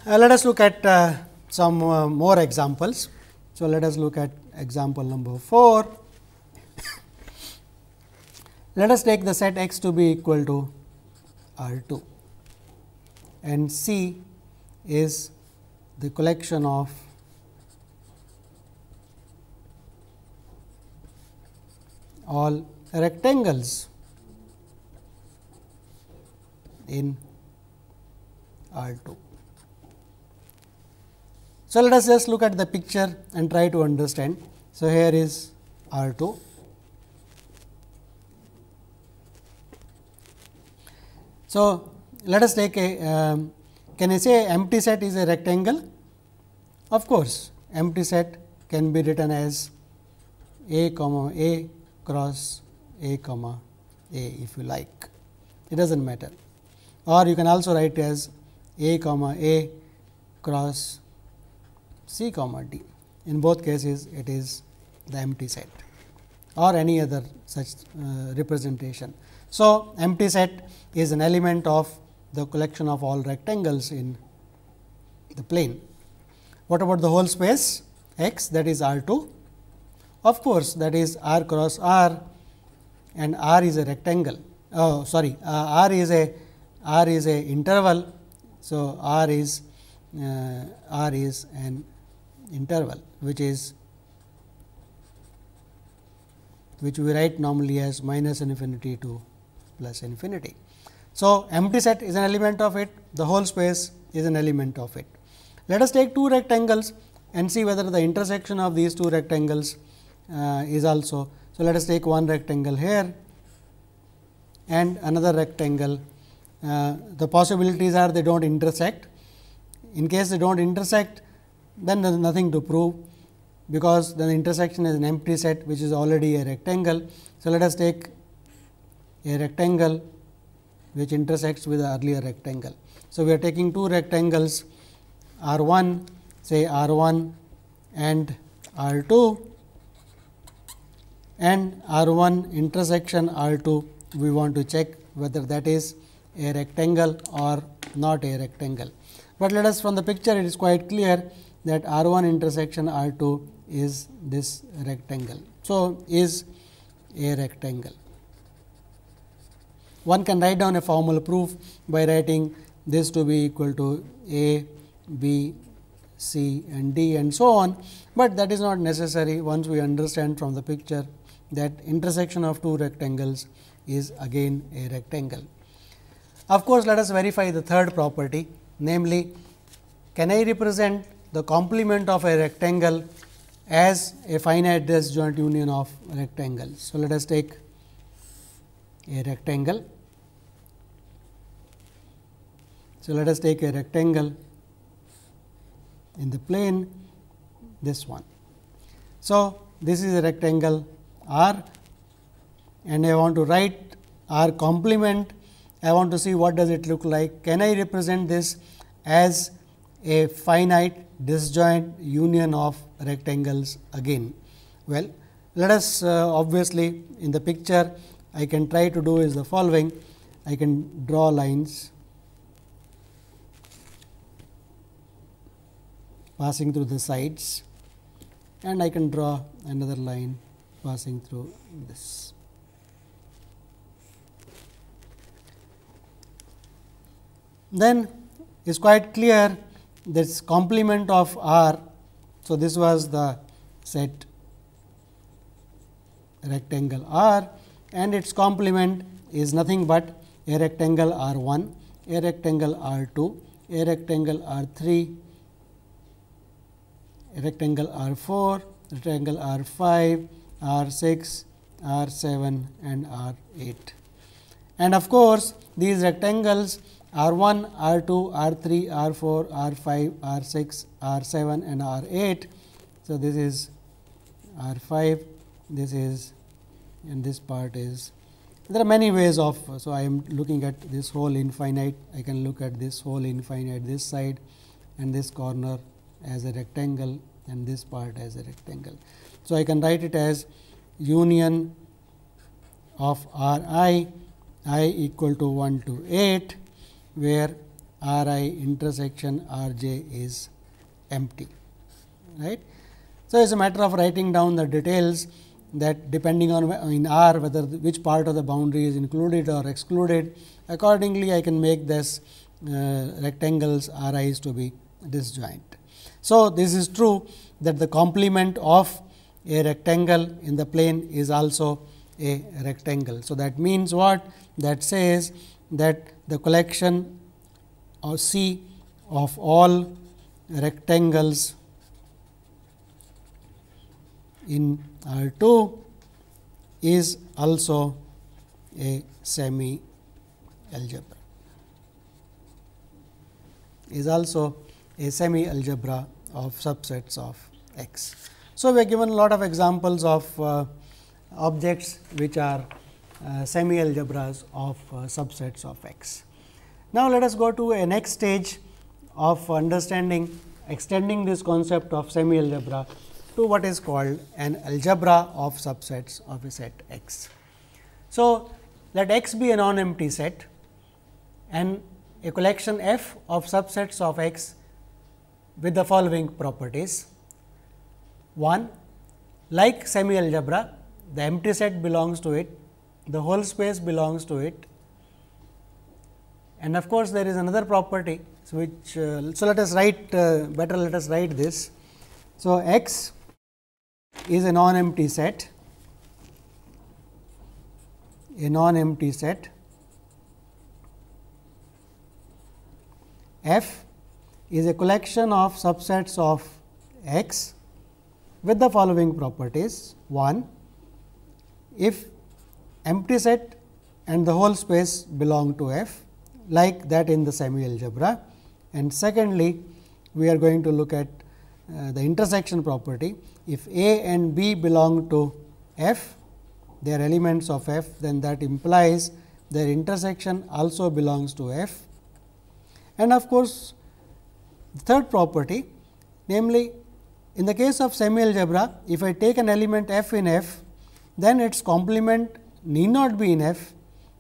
Let us look at some more examples. So, let us look at example number 4. Let us take the set X to be equal to R 2 and C is the collection of all rectangles in R 2. So, let us just look at the picture and try to understand. So, here is R 2. So, let us take a can I say empty set is a rectangle? Of course, empty set can be written as A comma A cross A comma A if you like, it does not matter, or you can also write as A comma A cross C comma D. In both cases it is the empty set or any other such representation. So, empty set is an element of the collection of all rectangles in the plane. What about the whole space X, that is R 2? Of course, that is R cross R, and R is a rectangle. Oh, sorry, R is a interval. So, R is an interval which we write normally as minus infinity to plus infinity. So, empty set is an element of it, the whole space is an element of it. Let us take two rectangles and see whether the intersection of these two rectangles is also. So, let us take one rectangle here and another rectangle. The possibilities are they do not intersect. In case they do not intersect, then there is nothing to prove, because the intersection is an empty set which is already a rectangle. So, let us take a rectangle which intersects with the earlier rectangle. So, we are taking two rectangles R 1, say R 1 and R 2, and R 1 intersection R 2, we want to check whether that is a rectangle or not a rectangle. But let us, from the picture it is quite clear that R 1 intersection R 2 is this rectangle. So, is a rectangle. One can write down a formal proof by writing this to be equal to A, B, C and D and so on, but that is not necessary once we understand from the picture that intersection of two rectangles is again a rectangle. Of course, let us verify the third property, namely, can I represent the complement of a rectangle as a finite disjoint union of rectangles. So, let us take a rectangle. So, let us take a rectangle in the plane, this one. So, this is a rectangle R, and I want to write R complement. I want to see what does it look like. Can I represent this as a finite disjoint union of rectangles again? Well, let us obviously in the picture I can try to do is the following. I can draw lines passing through the sides, and I can draw another line passing through this. Then it is quite clear this complement of R. So, this was the set rectangle R, and its complement is nothing but a rectangle R 1, a rectangle R 2, a rectangle R 3, a rectangle R 4, rectangle R 5, R 6, R 7 and R 8. And of course, these rectangles R 1, R 2, R 3, R 4, R 5, R 6, R 7 and R 8. So, this is R 5, this is, and this part is, there are many ways of. So, I am looking at this whole infinite, I can look at this whole infinite, this side and this corner as a rectangle and this part as a rectangle. So, I can write it as union of R I equal to 1 to 8, where R I intersection R j is empty, right. So, it is a matter of writing down the details, that depending on in R whether which part of the boundary is included or excluded. Accordingly, I can make this rectangles R i's to be disjoint. So, this is true that the complement of a rectangle in the plane is also a rectangle. So, that means what? That says that the collection of C of all rectangles in R 2 is also a semi algebra, is also a semi algebra of subsets of X. So, we are given a lot of examples of objects which are semi algebras of subsets of X. Now, let us go to a next stage of understanding, extending this concept of semi algebra to what is called an algebra of subsets of a set X. So, let X be a non-empty set and a collection F of subsets of X with the following properties. 1. Like semi algebra, the empty set belongs to it, the whole space belongs to it, and of course, there is another property which so let us write better let us write this. So, X is a non-empty set, F is a collection of subsets of X with the following properties. 1. If empty set and the whole space belong to F, like that in the semi algebra, and secondly, we are going to look at the intersection property. If A and B belong to F, they are elements of F, then that implies their intersection also belongs to F. And of course, the third property, namely in the case of semi algebra, if I take an element F in F, then its complement need not be in F,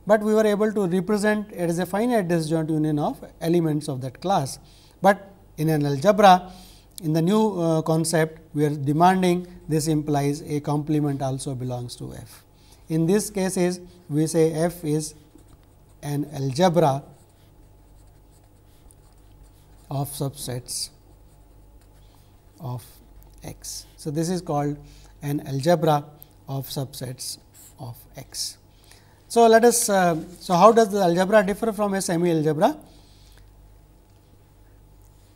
but we were able to represent it as a finite disjoint union of elements of that class. But in an algebra, in the new concept, we are demanding this implies a complement also belongs to F. In these cases, we say F is an algebra of subsets of X. So, this is called an algebra of subsets of X. So, let us so how does the algebra differ from a semi algebra?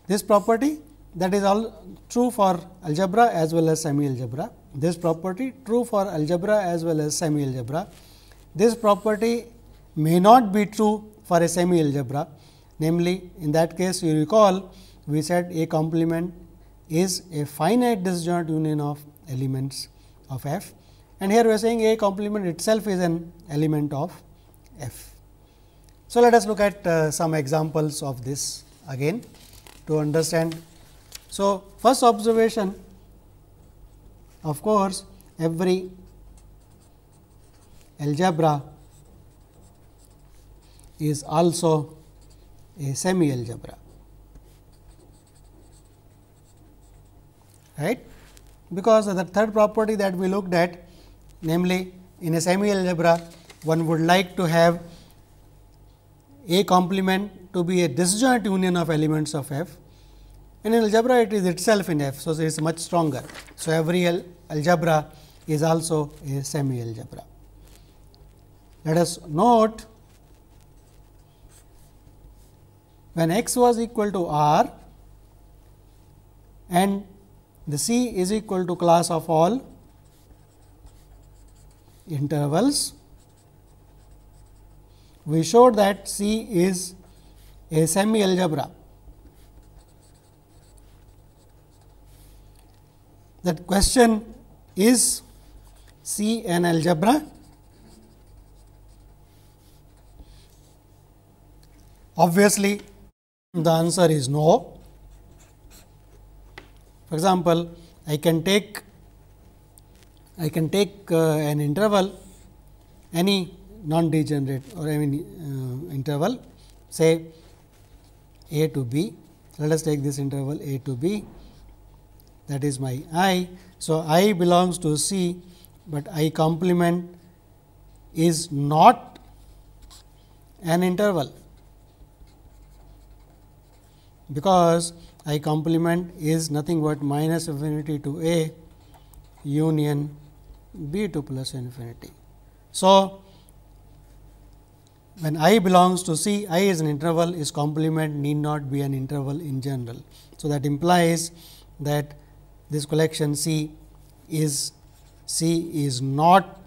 This property, that is all true for algebra as well as semi algebra. This property true for algebra as well as semi algebra. This property may not be true for a semi algebra, namely in that case you recall we said a complement is a finite disjoint union of elements of F, and here we are saying a complement itself is an element of F. So, let us look at some examples of this again to understand. So, first observation, of course, every algebra is also a semi algebra, right, because the third property that we looked at, namely in a semi algebra one would like to have a complement to be a disjoint union of elements of F, and in algebra it is itself in F. So, it is much stronger. So, every algebra is also a semi algebra. Let us note, when X was equal to R and the C is equal to class of all intervals, we showed that C is a semi algebra. That question, is C an algebra? Obviously, the answer is no. For example, I can take an interval, any non-degenerate or any interval, say A to B. Let us take this interval A to B, that is my I. So, I belongs to C, but I complement is not an interval, because I complement is nothing but minus infinity to A union B to plus infinity. So, when I belongs to C, I is an interval, its complement need not be an interval in general. So, that implies that this collection C is not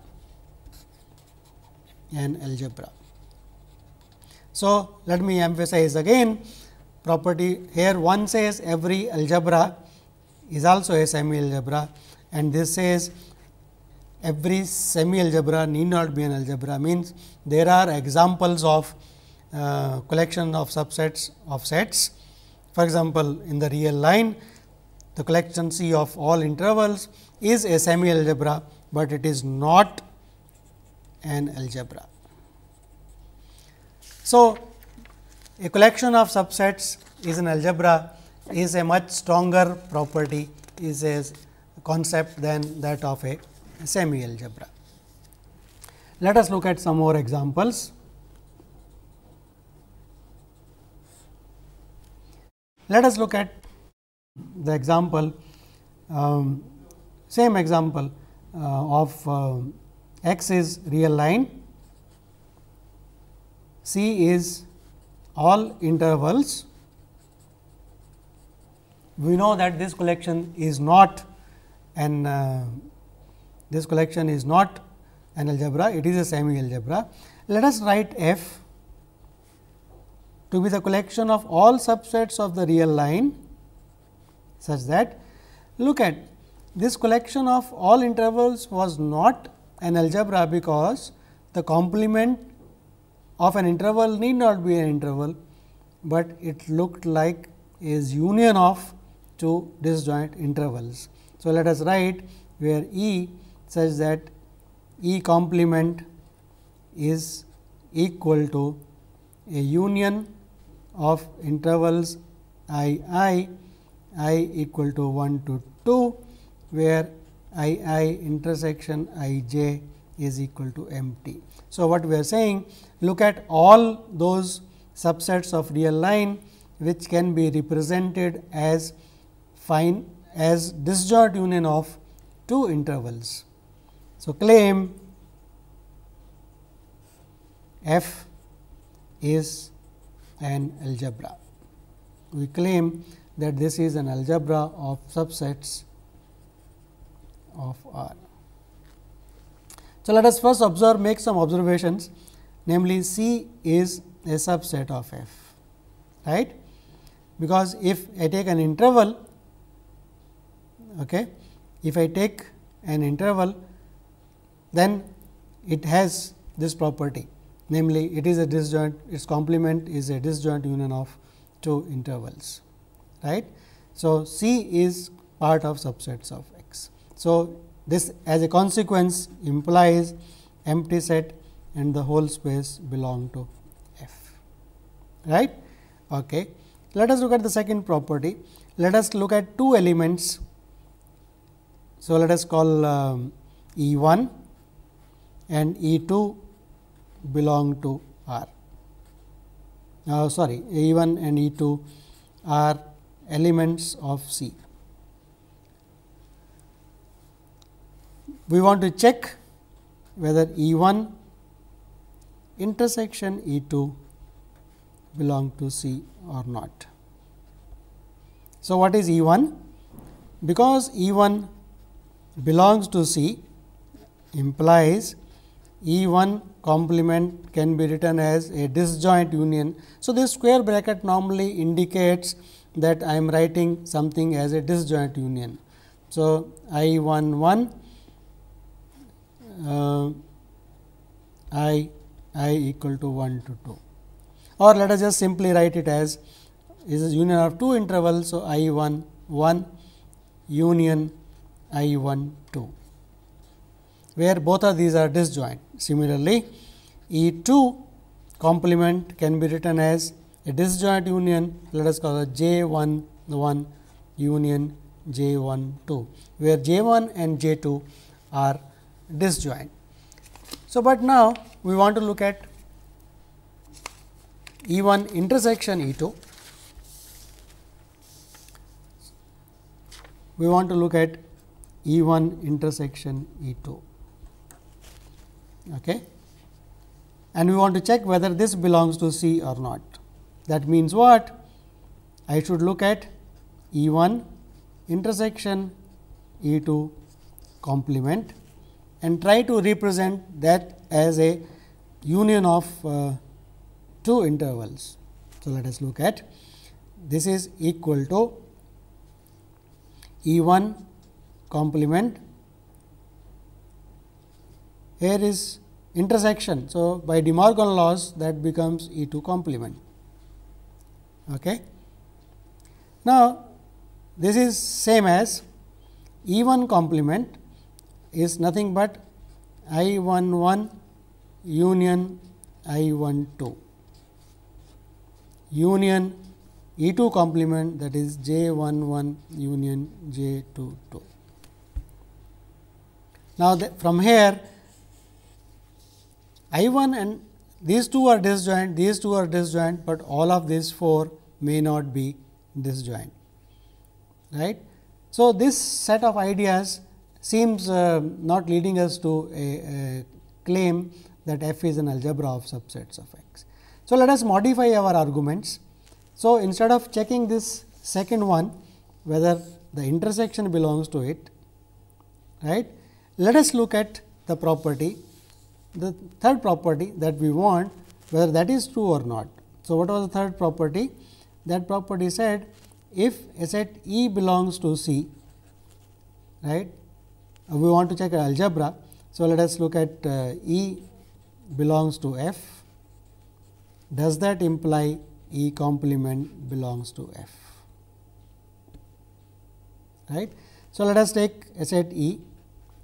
an algebra. So, let me emphasize again property here. One says every algebra is also a semi algebra, and this says every semi algebra need not be an algebra, means there are examples of collection of subsets of sets. For example, in the real line, the collection C of all intervals is a semi algebra, but it is not an algebra. So, a collection of subsets is an algebra is a much stronger property, is a concept than that of a semi algebra. Let us look at some more examples. Let us look at the example, same example of x is real line, C is all intervals. We know that this collection is not an algebra, it is a semi algebra. Let us write F to be the collection of all subsets of the real line, such that, look at this collection of all intervals was not an algebra, because the complement of an interval need not be an interval, but it looked like is union of two disjoint intervals. So, let us write where E such that E complement is equal to a union of intervals I equal to 1 to 2, where I intersection I j is equal to empty. So, what we are saying, look at all those subsets of real line which can be represented as disjoint union of two intervals. So, claim F is an algebra. We claim that this is an algebra of subsets of R. So, let us first make some observations, namely C is a subset of F, right, because if I take an interval, if I take an interval, then it has this property, namely it is a disjoint, its complement is a disjoint union of two intervals, right. So, C is part of subsets of X. So, this as a consequence implies empty set and the whole space belong to F, right. Okay. Let us look at the second property. Let us look at two elements. So, let us call E 1 and E 2 belong to R. E 1 and E 2 are elements of C. We want to check whether E 1 intersection E 2 belong to C or not. So, what is E 1? Because E 1 belongs to C implies E 1 complement can be written as a disjoint union. So, this square bracket normally indicates that I am writing something as a disjoint union. So, I 1 1 I equal to 1 to 2, or let us just simply write it as is a union of two intervals. So, I 1 1 union I 1 2, where both of these are disjoint. Similarly, E 2 complement can be written as a disjoint union, let us call it J 1 1 union J 1 2, where J 1 and J 2 are disjoint. So, but now we want to look at E 1 intersection E 2. We want to look at E 1 intersection E 2. Okay. And we want to check whether this belongs to C or not. That means what? I should look at E 1 intersection E 2 complement and try to represent that as a union of two intervals. So, let us look at this is equal to E 1 complement, here is intersection. So, by De Morgan laws that becomes E 2 complement. Okay. Now, this is same as E 1 complement is nothing but I 1 1 union I 1 2 union E 2 complement, that is J 1 1 union J 2 2. Now, from here I 1 and these two are disjoint, these two are disjoint, but all of these four may not be disjoint, right. So, this set of ideas seems not leading us to a claim that F is an algebra of subsets of X. So, let us modify our arguments. So, instead of checking this second one whether the intersection belongs to it, right, let us look at the property, the third property that we want, whether that is true or not. So, what was the third property? That property said if a set E belongs to C, right, we want to check an algebra. So, let us look at E belongs to F. Does that imply E complement belongs to F? Right. So, let us take a set E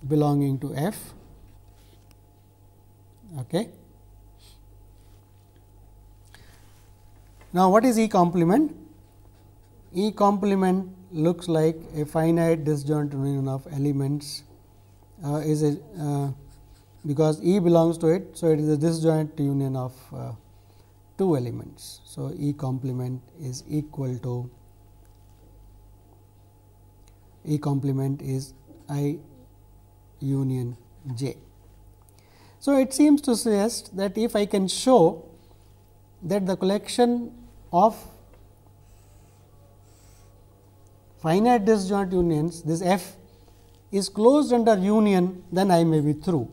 belonging to F. Okay. Now, what is E complement? E complement looks like a finite disjoint union of elements is a because E belongs to it. So, it is a disjoint union of two elements. So, E complement is equal to E complement is I union J. So, it seems to suggest that if I can show that the collection of finite disjoint unions, this F is closed under union, then I may be through.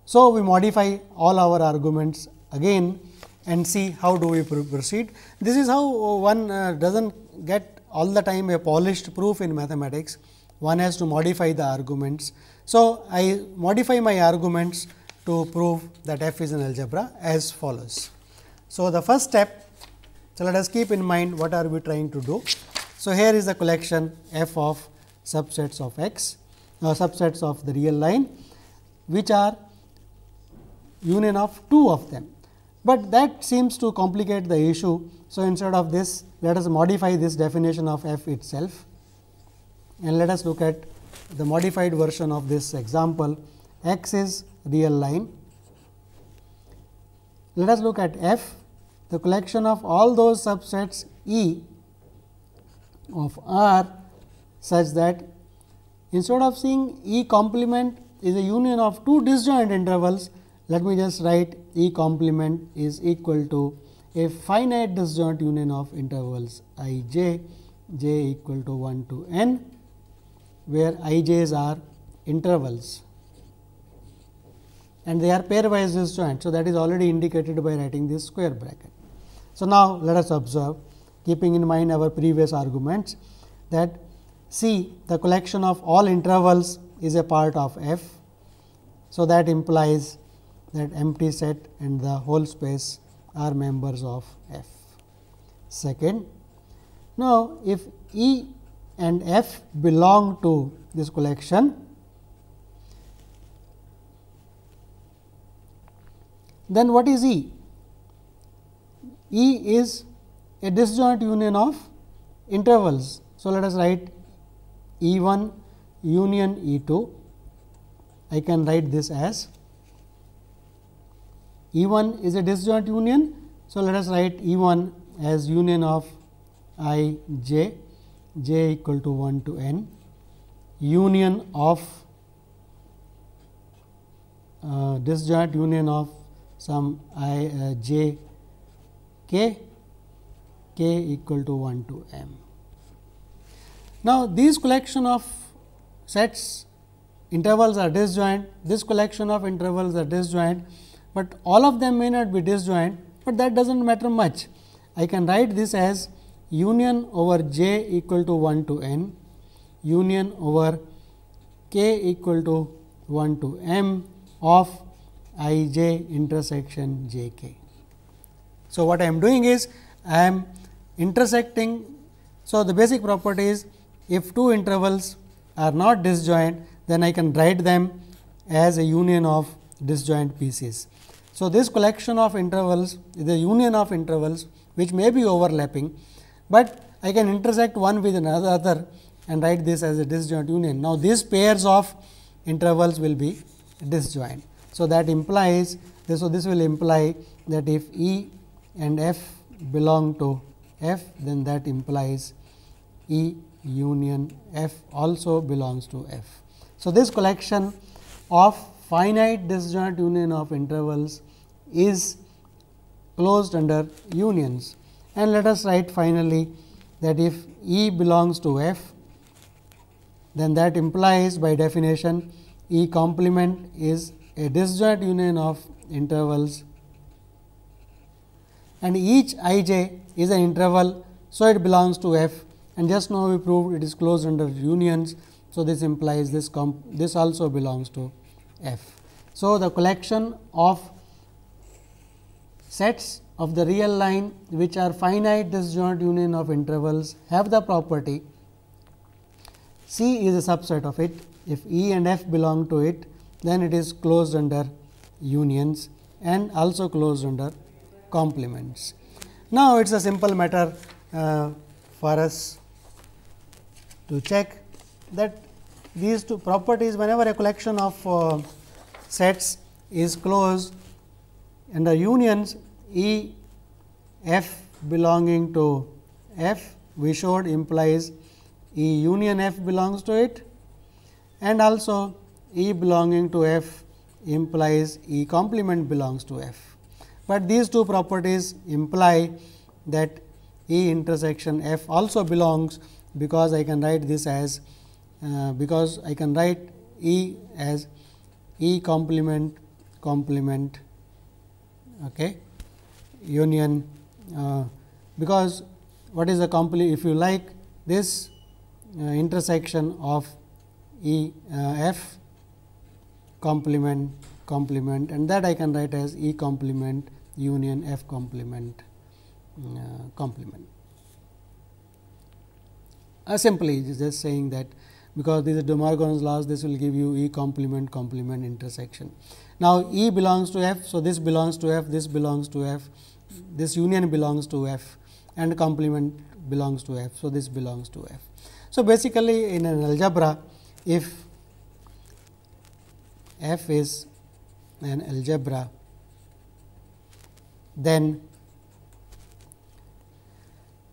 So, we modify all our arguments again and see how do we proceed. This is how one does not get all the time a polished proof in mathematics, one has to modify the arguments. So, I modify my arguments to prove that F is an algebra as follows. So, the first step, so let us keep in mind what are we trying to do. So, here is the collection F of subsets of X, subsets of the real line, which are union of two of them, but that seems to complicate the issue. So, instead of this, let us modify this definition of F itself and let us look at the modified version of this example. X is real line. Let us look at F, the collection of all those subsets E of R such that instead of seeing E complement is a union of two disjoint intervals, let me just write E complement is equal to a finite disjoint union of intervals I j, j equal to 1 to n, where I j's are intervals and they are pairwise disjoint. So, that is already indicated by writing this square bracket. So, now let us observe, keeping in mind our previous arguments, that C, the collection of all intervals is a part of F. So, that implies that empty set and the whole space are members of F. Second, now, if E and F belong to this collection, then what is E? E is a disjoint union of intervals. So, let us write E 1 union E 2. I can write this as E 1 is a disjoint union. So, let us write E 1 as union of I j, j equal to 1 to n, union of disjoint union of some I j k, k equal to 1 to m. Now, these collection of sets intervals are disjoint, this collection of intervals are disjoint, but all of them may not be disjoint, but that does not matter much. I can write this as union over j equal to 1 to n, union over k equal to 1 to m of I j intersection j k. So, what I am doing is I am intersecting. So, the basic property is if two intervals are not disjoint, then I can write them as a union of disjoint pieces. So, this collection of intervals is a union of intervals which may be overlapping, but I can intersect one with another and write this as a disjoint union. Now, these pairs of intervals will be disjoint. So, that implies this. So, this will imply that if E and F belong to F, then that implies E union F also belongs to F. So, this collection of finite disjoint union of intervals is closed under unions, and let us write finally that if E belongs to F, then that implies by definition E complement is a disjoint union of intervals, and each I j is an interval. So, it belongs to F, and just now we proved it is closed under unions. So, this implies this also belongs to F. So, the collection of sets of the real line which are finite disjoint union of intervals have the property C is a subset of it. If E and F belong to it, then it is closed under unions and also closed under complements. Now, it is a simple matter for us to check that these two properties, whenever a collection of sets is closed under unions, E F belonging to F, we showed implies E union F belongs to it, and also E belonging to F implies E complement belongs to F. But these two properties imply that E intersection F also belongs, because I can write this as because I can write E as E complement complement union, because what is the complement, if you like, this intersection of E F complement complement, and that I can write as E complement union F complement complement. Simply just saying that because this is De Morgan's laws, this will give you E complement complement intersection. Now, E belongs to F. So, this belongs to F, this belongs to F, this union belongs to F, and complement belongs to F. So, this belongs to F. So, basically in an algebra, if F is an algebra, then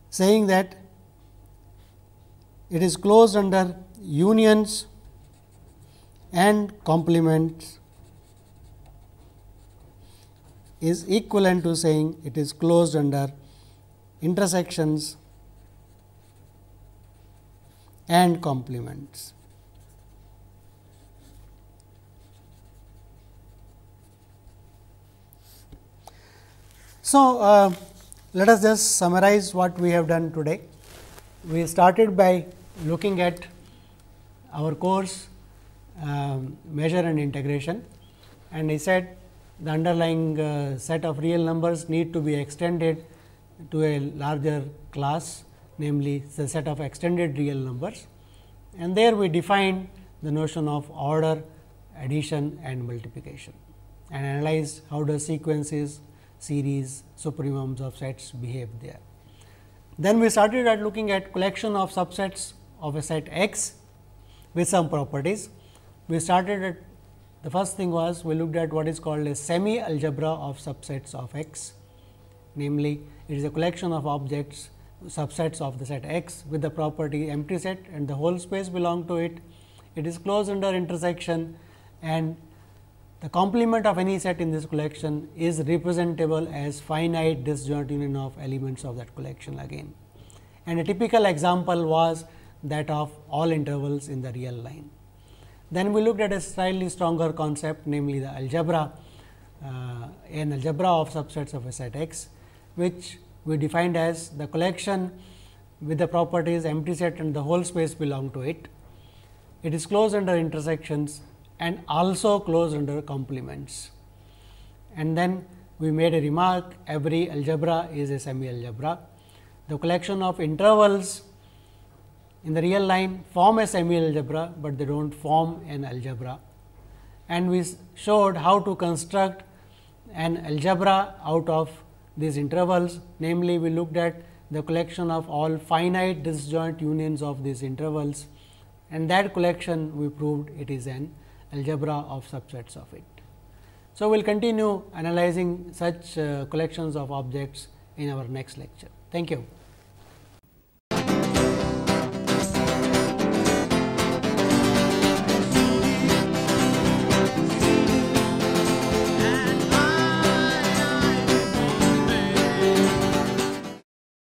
saying that it is closed under unions and complements is equivalent to saying it is closed under intersections and complements. So, let us just summarize what we have done today. We started by looking at our course measure and integration, and I said the underlying set of real numbers need to be extended to a larger class, namely the set of extended real numbers, and there we defined the notion of order, addition and multiplication, and analyzed how does sequences, series, supremums of sets behave there. Then we started at looking at collection of subsets of a set X with some properties. We started at the first thing was we looked at what is called a semi algebra of subsets of X, namely it is a collection of objects subsets of the set X with the property empty set and the whole space belong to it. It is closed under intersection and the complement of any set in this collection is representable as finite disjoint union of elements of that collection again. And a typical example was that of all intervals in the real line. Then we looked at a slightly stronger concept, namely the algebra, an algebra of subsets of a set X, which we defined as the collection with the properties empty set and the whole space belong to it. It is closed under intersections and also closed under complements. And then we made a remark, every algebra is a semi algebra. The collection of intervals in the real line form a semi algebra, but they do not form an algebra. And we showed how to construct an algebra out of these intervals, namely we looked at the collection of all finite disjoint unions of these intervals, and that collection we proved it is an algebra of subsets of it. So, we will continue analyzing such collections of objects in our next lecture. Thank you.